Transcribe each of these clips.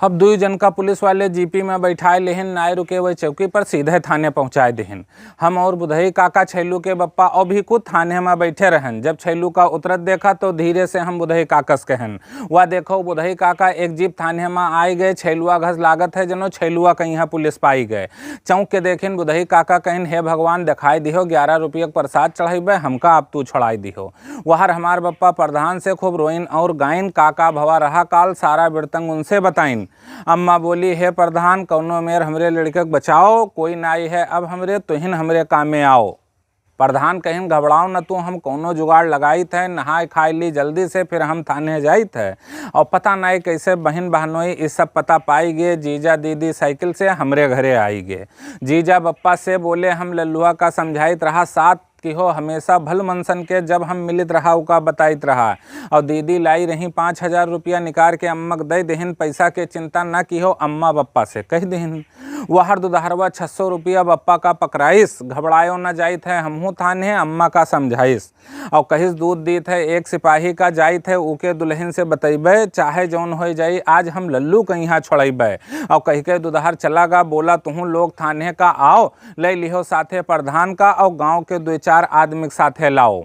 अब 2 जन का पुलिस वाले जीपी में बैठाए लेहिन, नाय रुके वही चौकी पर सीधे थाने पहुंचाए देहिन। हम और बुधई काका छैलू के बप्पा और भी खुद थाने में बैठे रहन। जब छैलू का उतरत देखा तो धीरे से हम बुधई काकस कहन, वह देखो बुधई काका एक जीप थाने में आए गए। छैलुआ घस लागत है जनो छैलुआ कहीं यहाँ पुलिस पाई गए। चौंक के देखिन बुधई काका कहन, हे भगवान दिखाई दिहो, 11 रुपये का प्रसाद चढ़ेबे, हमका अब तू छुड़ाई दिहो। वहार हमार बप्पा प्रधान से खूब रोइन और गाइन, काका भवा रहा काल सारा बिरतंग उनसे बताइन। अम्मा बोली, हे प्रधान कौनो मेर हमरे लड़के को बचाओ, कोई नाई है अब हमरे, तुहिन हमरे काम में आओ। प्रधान कहिन, घबराओ न तू, हम कौनो जुगाड़ लगाई थे, नहाय खाई ली जल्दी से फिर हम थाने जाई थे। और पता नहीं कैसे बहन बहनोई इस सब पता पाई गे। जीजा दीदी साइकिल से हमरे घरे आई गे। जीजा बप्पा से बोले, हम लल्लुआ का समझाइत रहा साथ कि हो हमेशा भल मनसन के, जब हम मिलित रहा उका बताइत रहा। और दीदी लाई रही 5000 रुपया निकाल के अम्मा के दे देहिन, पैसा के चिंता न की हो, अम्मा बप्पा से कह देहिन। वहर दुधारवा 600 रुपया बप्पा का पकड़ाइस, घबरायो न जाइत है, हमहू थाने अम्मा का समझाइस। और कहिस दूध दी थे एक सिपाही का जाइत है, उके दुल्हन से बतैबे, चाहे जौन हो जाई आज हम लल्लू के यहाँ छोड़ेबे। और कह के दुधार चला गा, बोला तुहू लोग थाने का आओ, ले लिहो साथे प्रधान का और गाँव के 2-4 आदमी के साथे लाओ।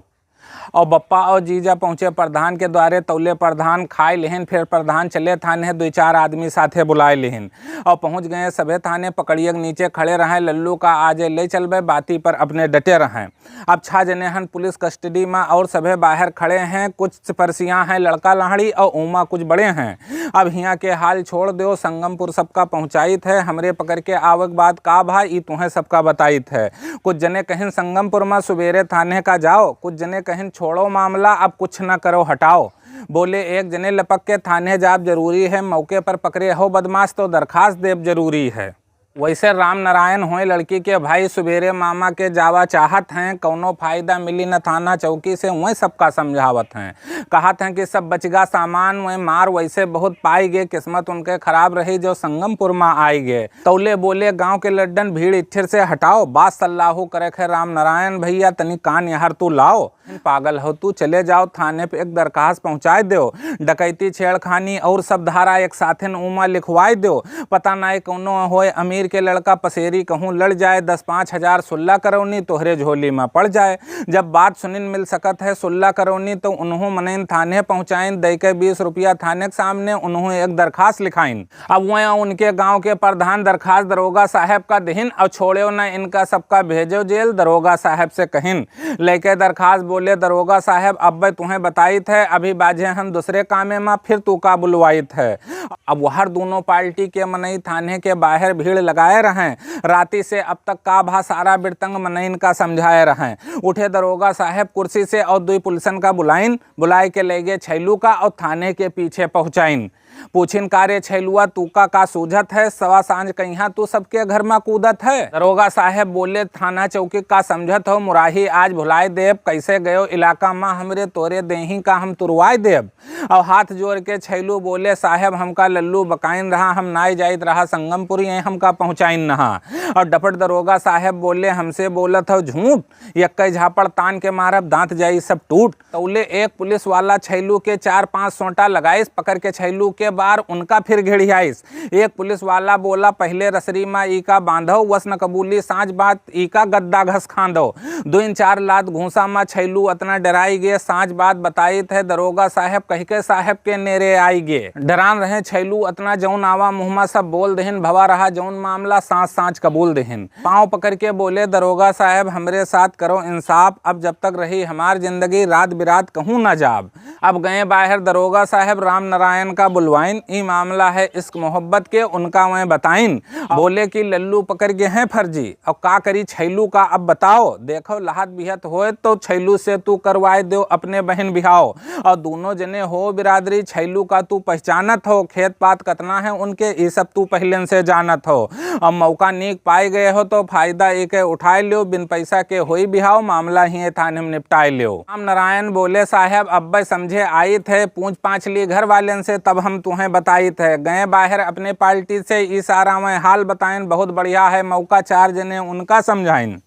और बप्पा और जीजा पहुंचे प्रधान के द्वारे, तौले प्रधान खाए लेहिन। फिर प्रधान चले थाने, 2-4 आदमी साथे बुलाए लेहिन और पहुंच गए सभे थाने। पकड़िए नीचे खड़े रहें, लल्लू का आज ले चलबे, बाती पर अपने डटे रहें। अब 6 जने हन पुलिस कस्टडी में और सभे बाहर खड़े हैं। कुछ सिपरसियाँ हैं लड़का लहड़ी और उमा कुछ बड़े हैं। अब हियाँ के हाल छोड़ दो, संगमपुर सबका पहुँचाई थे, हमरे पकड़ के आवक बात का भाई ई तुम्हें सबका बताई थे। कुछ जने कहिन संगमपुर में सुबेरे थाने का जाओ, कुछ जने कहिन छोड़ो मामला अब कुछ न करो हटाओ। बोले एक जने लपक के थाने जाब जरूरी है, मौके पर पकड़े हो बदमाश तो दरखास्त देव जरूरी है। वैसे राम नारायण होए लड़की के भाई, सुबेरे मामा के जावा चाहत हैं, कौनो फायदा मिली न थाना चौकी से, वही सबका समझावत हैं। कहत हैं कि सब बचगा सामान वही मार वैसे बहुत पाई गे, किस्मत उनके खराब रही जो संगमपुर में आई गे। तौले बोले गांव के लड्डन भीड़ इट्ठिर से हटाओ, बात सल्लाहू करे है राम नारायण भैया, तनी कान यहार तू लाओ। पागल हो तू, चले जाओ थाने पे एक दरखास्त पहुंचाए दो, डकैती छेड़खानी और सब धारा एक साथे उमा लिखवाई दो। पता नहीं कौनो होए अमीर के लड़का पसेरी कहूँ लड़ जाए, 10-5 हजार सुल्ला करौनी तोहरे झोली में पड़ जाए। जब बात सुनिन मिल सकत है सुल्ला करौनी तो उन्हों मनइन थाने पहुँचाइन, दे के 20 रुपया थाने के सामने उन्हों एक दरखास्त लिखाइन। अब वह उनके गाँव के प्रधान दरखास्त दरोगा साहब का दहिन और छोड़ो न इनका सबका भेजो जेल। दरोगा साहब से कहिन, लेके दरखास्त बोले दरोगा साहब अब तुम्हें बताई थे, अभी बाजे हम दूसरे कामे में, फिर तू का बुलवाई थे। अब वहर दोनों पार्टी के मनई थाने के बाहर भीड़ लगाए रहें। राती से अब तक का भा सारा बिरतंग मनईन का समझाए रहें। उठे दरोगा साहब कुर्सी से और 2 पुलिसन का बुलाए के ले गए छैलू का और थाने के पीछे पहुंचाइन। पूछिन कार्य छैलुआ तू का सूझत है, सवा सांझ कहिया तू सबके घर में कूदत है। दरोगा साहब बोले, थाना चौकी का समझत हो, मुराही आज भुलाए देव, कैसे गयो इलाका में हमरे तोरे देही का हम तुरवाए देव। और हाथ जोड़ के छैलू बोले, साहब हमका लल्लू बकाइन रहा, हम नाई जाइत रहा संगमपुर, यहीं हमका पहुँचाइन नहा। और डपट दरोगा साहब बोले, हमसे बोलत हो झूठ, यक्कई झापड़ तान के मारब दांत जाई सब टूट। तौले एक पुलिस वाला छैलू के 4-5 सोंटा लगाइस, पकड़ के छैलू के बार उनका फिर घिड़ियाइस। एक पुलिस वाला बोला, पहले रसरी में ई का बांधो, वसन कबूली सांझ बात ई का गद्दा घस खांदो। 2-4 लात घूसा में छैलू अतना डराई गे, सांझ बात बताई थे दरोगा साहब कह के साहब के नेरे आई गे। डरान रहे छैलू अतना जौन आवा मुँह में सब बोल देहिन, भवा रहा जौन मामला सांझ कबूल देहिन। पाँव पकड़ के बोले, दरोगा साहब हमरे साथ करो इंसाफ, अब जब तक रही हमार जिंदगी रात बिरात कहूँ न जाब। अब गए बाहर दरोगा साहब राम नारायण का बुलवाइन, ई मामला है इश्क मोहब्बत के, उनका मैं बताइन। बोले कि लल्लू पकड़ गए हैं फर्जी, और का करी छैलू का अब बताओ। देखो लहत बिहत होए तो छैलू से तू करवाए दो अपने बहन बिहाओ, और दोनों जने हो बिरादरी, छैलू का तू पहचानत हो, खेत पात कतना है उनके ये सब तू पहले से जानत हो। अब मौका नीक पाए गए हो तो फायदा एक उठाए लियो, बिन पैसा के होई बिहाओ, मामला ही थाने में निपटाए लियो। राम नारायण बोले, साहब अब समझे आई थे, पूछ पाछ ली घर वाले से, तब हम तुम्हें बताई थे। गए बाहर अपने पार्टी से इशारा में हाल बताएं, बहुत बढ़िया है मौका, 4 जने उनका समझाइन।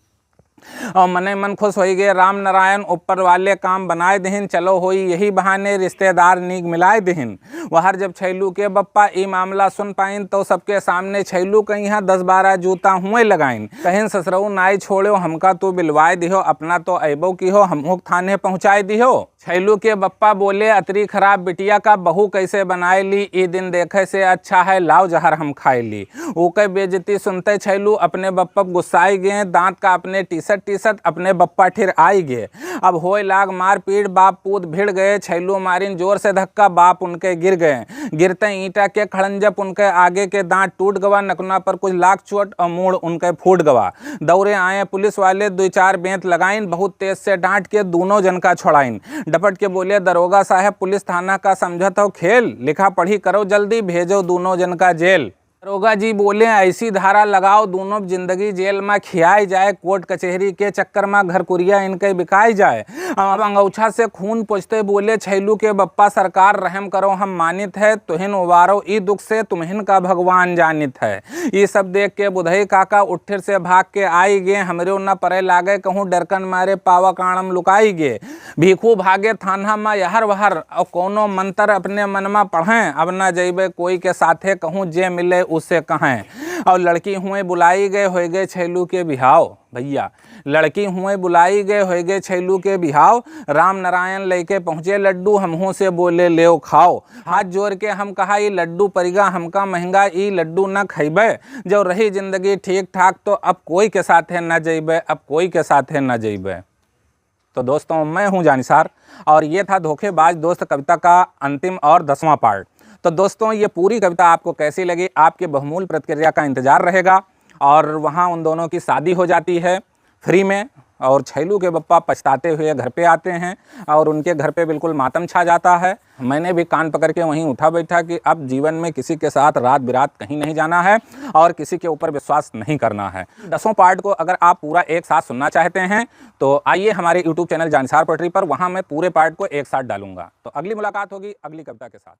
और मने मन खुश हो गए राम नारायण ऊपर वाले काम बनाए दहिन, चलो होई यही बहाने रिश्तेदार नीक मिलाए दहिन। वहर जब छैलू के बप्पा ई मामला सुन पाइन तो सबके सामने छैलू के यहाँ 10-12 जूता हुए लगाइन। कहिन ससुरऊ नाई छोड़ो हमका तो बिलवाए दिहो, अपना तो अबो की हो हमको थाने पहुँचाए दिहो। छैलू के बप्पा बोले अतरी खराब बिटिया का बहू कैसे बनाए ली, ई दिन देखे से अच्छा है लाओ जहर हम खाए ली। ओके बेइज्जती सुनते छैलू अपने बप्पा गुस्साई गए, दांत का अपने टीसत अपने बप्पा ठिर आई गए। अब होए लाग मार पीट, बाप पूत भिड़ गए। छैलू मारिन जोर से धक्का, बाप उनके गिर गए। गिरते ईंटा के खड़ंजप उनके आगे के दांत टूट गवा, नकना पर कुछ लाख चोट और मूड उनके फूट गवा। दौड़े आए पुलिस वाले, 2-4 बेंत लगाइन, बहुत तेज से डांट के दोनों जन का छोड़ाइन। डपट के बोले दरोगा साहब पुलिस थाना का समझत हो खेल, लिखा पढ़ी करो जल्दी, भेजो दोनों जन का जेल। दरोगा जी बोले ऐसी धारा लगाओ दोनों जिंदगी जेल में खियाई जाए, कोर्ट कचहरी के चक्कर में घर कुरिया इनके बिकाई जाए। अब अंगौछा से खून पोंछते बोले छैलू के बप्पा सरकार रहम करो, हम मानित है तुहिन उबारो ई दुख से, तुम्हिन का भगवान जानित है। ये सब देख के बुधई काका उठिर से भाग के आई गे, हमरे न परे लागे कहूँ डरकन मारे पावा काणम लुकाई गे। भीखू भागे थाना में यहर वहर, और कोनो मंत्र अपने मन में पढ़ें, अब न जइबे कोई के साथे कहूँ जे मिले उससे कहें। और लड़की हुए बुलाई गए हो गए छैलू के बिहाव। भैया लड़की हुए बुलाई गए हो गए छैलू के बिहाव, राम नारायण लेके पहुँचे लड्डू, हमहू से बोले ले खाओ। हाथ जोड़ के हम कहा ये लड्डू परिगा हमका महंगा, ई लड्डू न खइबे, जब रही जिंदगी ठीक ठाक तो अब कोई के साथे न जइबे, अब कोई के साथे न जइबे। तो दोस्तों मैं हूँ जानिसार और ये था धोखेबाज दोस्त कविता का अंतिम और 10वां पार्ट। तो दोस्तों ये पूरी कविता आपको कैसी लगी, आपके बहुमूल्य प्रतिक्रिया का इंतजार रहेगा। और वहाँ उन दोनों की शादी हो जाती है फ्री में, और छैलू के बप्पा पछताते हुए घर पे आते हैं और उनके घर पे बिल्कुल मातम छा जाता है। मैंने भी कान पकड़ के वहीं उठा बैठा कि अब जीवन में किसी के साथ रात बिरात कहीं नहीं जाना है और किसी के ऊपर विश्वास नहीं करना है। 10वां पार्ट को अगर आप पूरा एक साथ सुनना चाहते हैं तो आइए हमारे यूट्यूब चैनल जानिसार पोएट्री पर, वहाँ मैं पूरे पार्ट को एक साथ डालूंगा। तो अगली मुलाकात होगी अगली कविता के साथ।